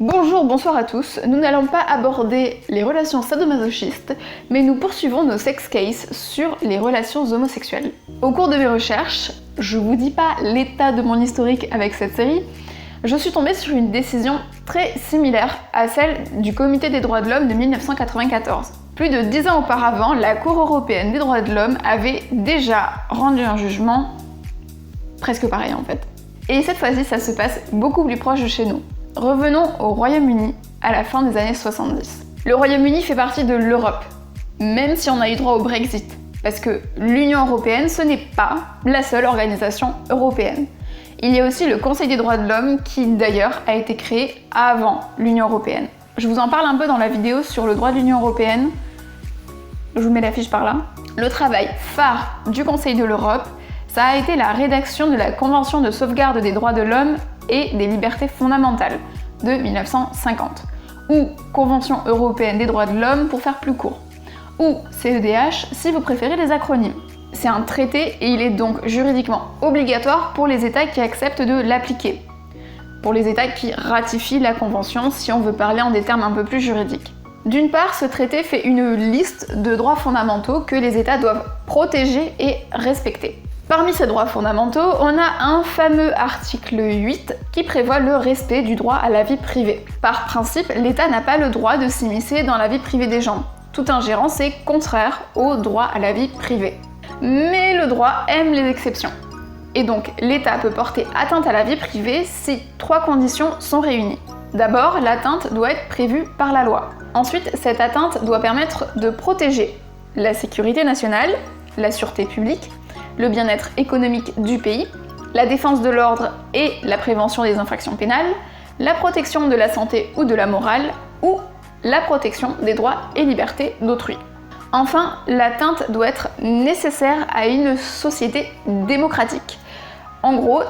Bonjour, bonsoir à tous. Nous n'allons pas aborder les relations sadomasochistes, mais nous poursuivons nos sex cases sur les relations homosexuelles. Au cours de mes recherches, je vous dis pas l'état de mon historique avec cette série, je suis tombée sur une décision très similaire à celle du Comité des droits de l'homme de 1994. Plus de 10 ans auparavant, la Cour européenne des droits de l'homme avait déjà rendu un jugement presque pareil en fait. Et cette fois-ci, ça se passe beaucoup plus proche de chez nous. Revenons au Royaume-Uni à la fin des années 70. Le Royaume-Uni fait partie de l'Europe, même si on a eu droit au Brexit, parce que l'Union européenne, ce n'est pas la seule organisation européenne. Il y a aussi le Conseil des droits de l'homme qui d'ailleurs a été créé avant l'Union européenne. Je vous en parle un peu dans la vidéo sur le droit de l'Union européenne. Je vous mets la fiche par là. Le travail phare du Conseil de l'Europe, ça a été la rédaction de la Convention de sauvegarde des droits de l'homme et des libertés fondamentales de 1950, ou Convention européenne des droits de l'homme pour faire plus court, ou CEDH si vous préférez les acronymes. C'est un traité et il est donc juridiquement obligatoire pour les États qui acceptent de l'appliquer, pour les États qui ratifient la Convention si on veut parler en des termes un peu plus juridiques. D'une part, ce traité fait une liste de droits fondamentaux que les États doivent protéger et respecter. Parmi ces droits fondamentaux, on a un fameux article 8 qui prévoit le respect du droit à la vie privée. Par principe, l'État n'a pas le droit de s'immiscer dans la vie privée des gens. Toute ingérence est contraire au droit à la vie privée. Mais le droit aime les exceptions. Et donc, l'État peut porter atteinte à la vie privée si 3 conditions sont réunies. D'abord, l'atteinte doit être prévue par la loi. Ensuite, cette atteinte doit permettre de protéger la sécurité nationale, la sûreté publique, le bien-être économique du pays, la défense de l'ordre et la prévention des infractions pénales, la protection de la santé ou de la morale, ou la protection des droits et libertés d'autrui. Enfin, l'atteinte doit être nécessaire à une société démocratique. En gros,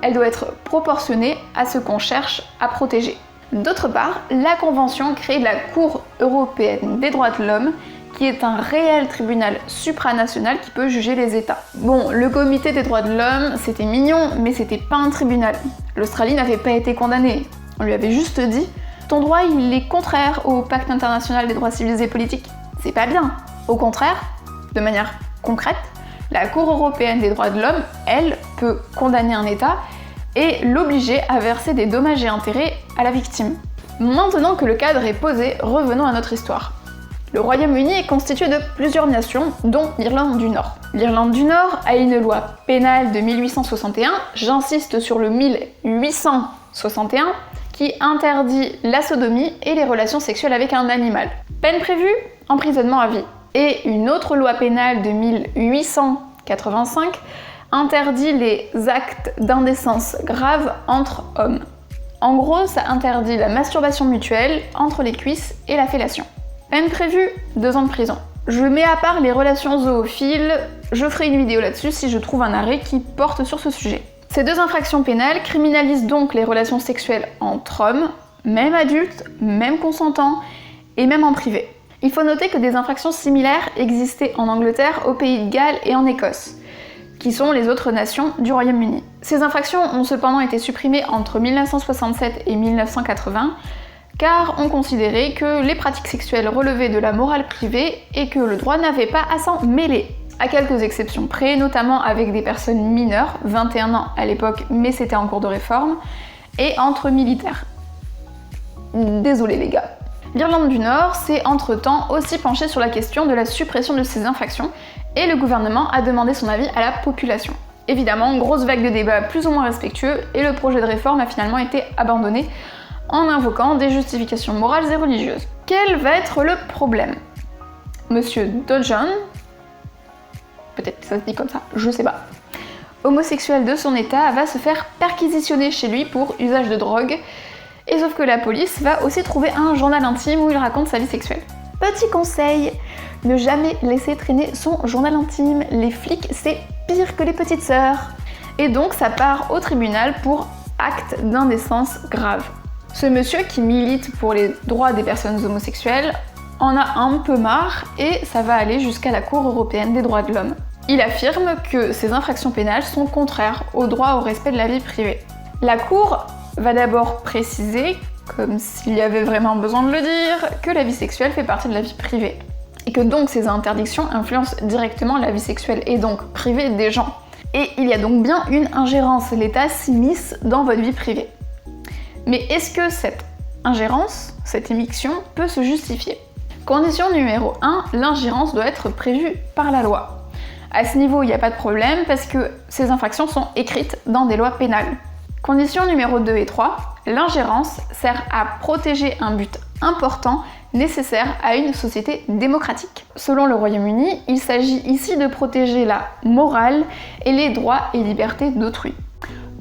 elle doit être proportionnée à ce qu'on cherche à protéger. D'autre part, la Convention crée la Cour européenne des droits de l'homme, qui est un réel tribunal supranational qui peut juger les États. Bon, le Comité des droits de l'homme, c'était mignon, mais c'était pas un tribunal. L'Australie n'avait pas été condamnée. On lui avait juste dit « Ton droit, il est contraire au Pacte international des droits civils et politiques. C'est pas bien. » Au contraire, de manière concrète, la Cour européenne des droits de l'homme, elle, peut condamner un État et l'obliger à verser des dommages et intérêts à la victime. Maintenant que le cadre est posé, revenons à notre histoire. Le Royaume-Uni est constitué de plusieurs nations, dont l'Irlande du Nord. L'Irlande du Nord a une loi pénale de 1861, j'insiste sur le 1861, qui interdit la sodomie et les relations sexuelles avec un animal. Peine prévue, emprisonnement à vie. Et une autre loi pénale de 1885 interdit les actes d'indécence grave entre hommes. En gros, ça interdit la masturbation mutuelle entre les cuisses et la fellation. Peine prévue, 2 ans de prison. Je mets à part les relations zoophiles, je ferai une vidéo là-dessus si je trouve un arrêt qui porte sur ce sujet. Ces 2 infractions pénales criminalisent donc les relations sexuelles entre hommes, même adultes, même consentants, et même en privé. Il faut noter que des infractions similaires existaient en Angleterre, au Pays de Galles et en Écosse, qui sont les autres nations du Royaume-Uni. Ces infractions ont cependant été supprimées entre 1967 et 1980, car on considérait que les pratiques sexuelles relevaient de la morale privée et que le droit n'avait pas à s'en mêler. À quelques exceptions près, notamment avec des personnes mineures, 21 ans à l'époque, mais c'était en cours de réforme, et entre militaires. Désolé les gars. L'Irlande du Nord s'est entre-temps aussi penchée sur la question de la suppression de ces infractions, et le gouvernement a demandé son avis à la population. Évidemment, grosse vague de débats plus ou moins respectueux, et le projet de réforme a finalement été abandonné, en invoquant des justifications morales et religieuses. Quel va être le problème? Monsieur Dodgeon, peut-être que ça se dit comme ça, je sais pas, homosexuel de son état, va se faire perquisitionner chez lui pour usage de drogue, et sauf que la police va aussi trouver un journal intime où il raconte sa vie sexuelle. Petit conseil, ne jamais laisser traîner son journal intime, les flics c'est pire que les petites sœurs. Et donc ça part au tribunal pour acte d'indécence grave. Ce monsieur qui milite pour les droits des personnes homosexuelles en a un peu marre et ça va aller jusqu'à la Cour européenne des droits de l'homme. Il affirme que ces infractions pénales sont contraires au droit au respect de la vie privée. La Cour va d'abord préciser comme s'il y avait vraiment besoin de le dire, que la vie sexuelle fait partie de la vie privée. Et que donc ces interdictions influencent directement la vie sexuelle et donc privée des gens. Et il y a donc bien une ingérence, l'État s'immisce dans votre vie privée. Mais est-ce que cette ingérence, cette immixtion, peut se justifier? Condition numéro 1, l'ingérence doit être prévue par la loi. À ce niveau, il n'y a pas de problème parce que ces infractions sont écrites dans des lois pénales. Condition numéro 2 et 3, l'ingérence sert à protéger un but important nécessaire à une société démocratique. Selon le Royaume-Uni, il s'agit ici de protéger la morale et les droits et libertés d'autrui.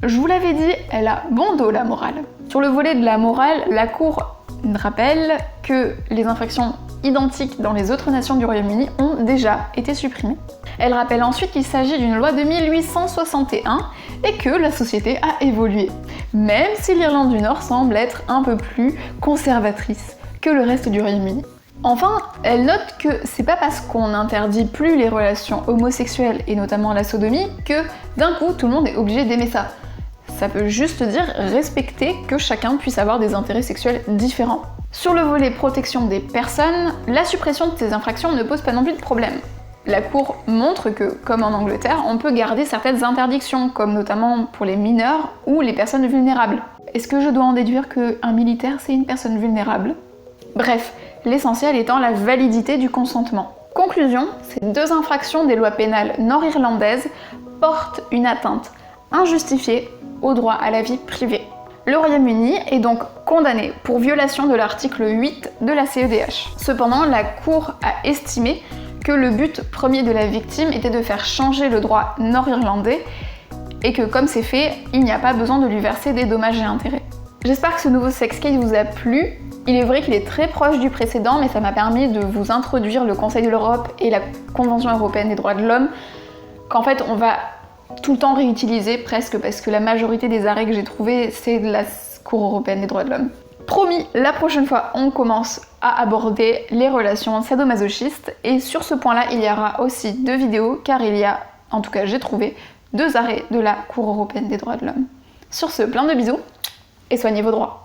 Je vous l'avais dit, elle a bon dos la morale. Sur le volet de la morale, la Cour rappelle que les infractions identiques dans les autres nations du Royaume-Uni ont déjà été supprimées. Elle rappelle ensuite qu'il s'agit d'une loi de 1861 et que la société a évolué, même si l'Irlande du Nord semble être un peu plus conservatrice que le reste du Royaume-Uni. Enfin, elle note que c'est pas parce qu'on n'interdit plus les relations homosexuelles et notamment la sodomie que d'un coup tout le monde est obligé d'aimer ça. Ça peut juste dire respecter que chacun puisse avoir des intérêts sexuels différents. Sur le volet protection des personnes, la suppression de ces infractions ne pose pas non plus de problème. La Cour montre que, comme en Angleterre, on peut garder certaines interdictions, comme notamment pour les mineurs ou les personnes vulnérables. Est-ce que je dois en déduire qu'un militaire c'est une personne vulnérable? Bref, l'essentiel étant la validité du consentement. Conclusion, ces deux infractions des lois pénales nord-irlandaises portent une atteinte injustifiée au droit à la vie privée. Le Royaume-Uni est donc condamné pour violation de l'article 8 de la CEDH. Cependant, la Cour a estimé que le but premier de la victime était de faire changer le droit nord-irlandais et que comme c'est fait, il n'y a pas besoin de lui verser des dommages et intérêts. J'espère que ce nouveau sex case vous a plu. Il est vrai qu'il est très proche du précédent, mais ça m'a permis de vous introduire le Conseil de l'Europe et la Convention européenne des droits de l'homme, qu'en fait on va tout le temps réutilisé presque parce que la majorité des arrêts que j'ai trouvés c'est de la Cour européenne des droits de l'homme. Promis, la prochaine fois on commence à aborder les relations sadomasochistes et sur ce point-là il y aura aussi 2 vidéos car il y a, en tout cas j'ai trouvé, 2 arrêts de la Cour européenne des droits de l'homme. Sur ce, plein de bisous et soignez vos droits.